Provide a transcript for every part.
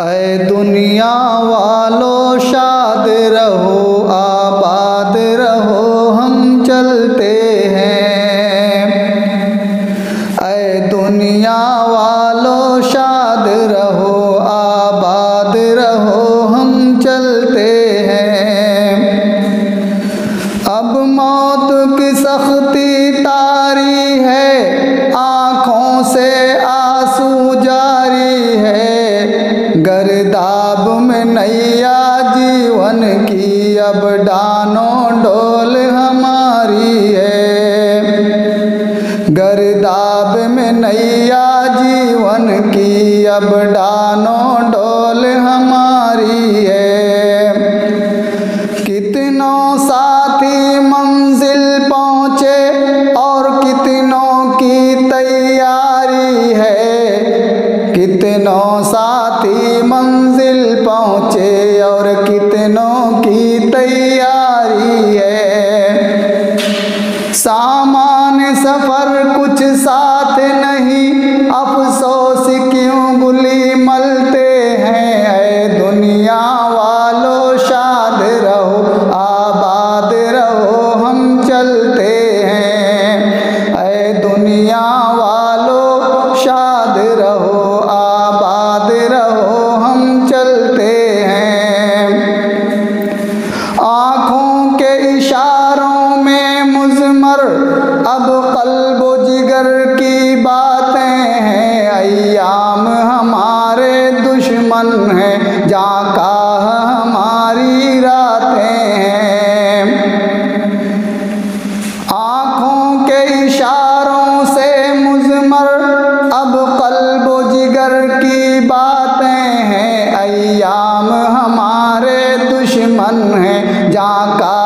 ऐ दुनिया वालों शाद रहो आबाद रहो हम चलते हैं। ऐ दुनिया वालों शाद रहो आबाद रहो हम चलते हैं। अब मौत की सख्ती तारी है, आँखों से आंसू जारी है। गर्दाब में नैया जीवन की अब डानो डोल हमारी है। गर्दाब में नैया जीवन की अब डानो डोल हमारी है। कितनों साथी मंजिल पहुँचे और कितनों की तैयारी है। कितनों साथी मंजिल पहुँचे और कितनों की तैयारी है। सामान सफ़र कुछ साथ नहीं, अफसोस क्यों बुली मलते हैं। ऐ दुनिया वालों शाद रहो आबाद रहो हम चलते हैं। ऐ दुनिया वालों शाद रहो आबाद रहो हम चलते हैं। आँखों के इशारों में मुज़मर अब क़ल्ब जिगर की बातें हैं। अय्याम हमारे दुश्मन हैं, जाका हमारी रातें हैं। आँखों के इशारों से मुज़मर अब क़ल्ब जिगर की बातें हैं। अय्याम हमारे दुश्मन हैं, जाका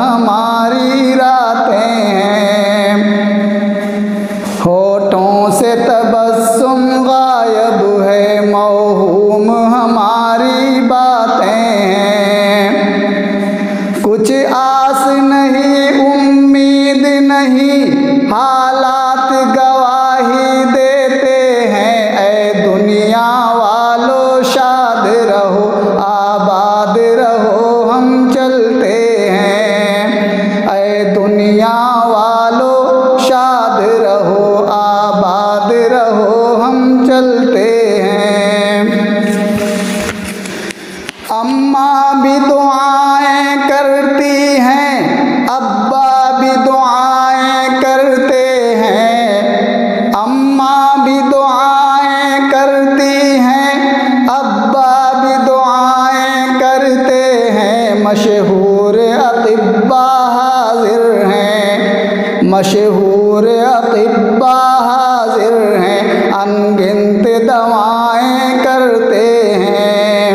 हमारी रातें हैं। होठों से तबस्सुम गायब है, मौहूम हमारी बातें हैं। कुछ आस नहीं उम्मीद नहीं, हालात गवाही देते हैं। ऐ दुनिया वालों शाद रहो आबाद रहो हम चलते हैं। ऐ दुनिया वालों शाद रहो आबाद रहो हम चलते हैं। अम्मा भी दुआएं करती हैं, अब्बा भी दुआएं करते हैं। अम्मा भी दुआएं करती हैं, अब्बा भी दुआएं करते हैं। मशहूर अतिब्बा हाजिर हैं, मशहूर अतिब्बा हाजिर हैं। अनगिनत दवाएं करते हैं,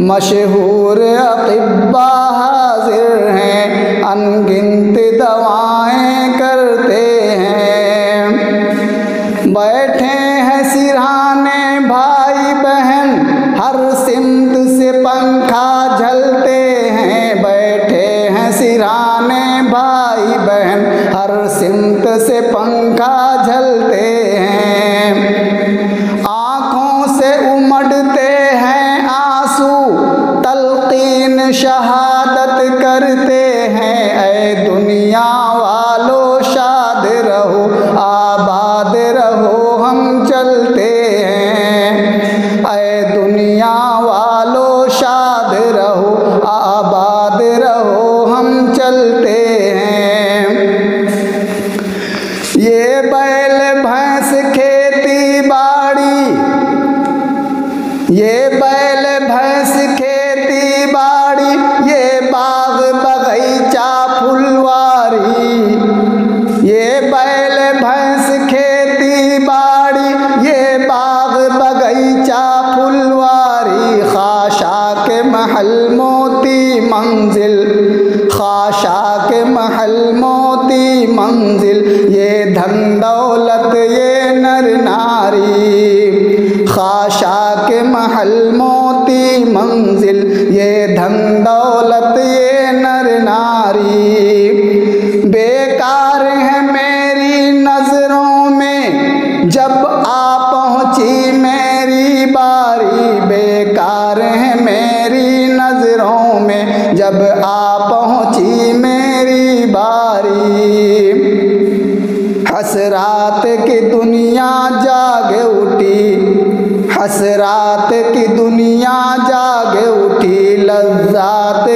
मशहूर अतिब्बा हाजिर हैं। अनगिनत दवाएं करते हैं। बैठे हैं सिरहाने भाई बहन, हर सिमत से पंखा झलते हैं। बैठे हैं सिरहाने भाई बहन, हर सिमत से पंखा झलते हैं। आँखों से उमड़ते हैं आंसू, तलकीन शहादत करते हैं। ऐ दुनिया वालों शाद रहो आबाद रहो हम चलते हैं। ऐ दुनिया वालों शाद रहो आबाद रहो हम चलते हैं। ये बैल भैंस खेती बाड़ी, ये बैल भैंस खेती बाड़ी, ये बाग बगीचा फुलवारी। ये बैल भैंस खेती बाड़ी, ये बाग बगीचा फुलवारी। खाशा के महल मोती मंजिल, खाशा के महल मोती मंजिल। ये धन दौलत ये नर नारी, खाशा के महल मोती मंजिल। ये धन दौलत ये नर नारी। बेकार है मेरी नजरों में जब आ पहुँची मेरी बारी। बेकार जब आ पहुँची मेरी बारी, हसरात की दुनिया जाग उठी, हसरात की दुनिया जाग उठी, लज्जात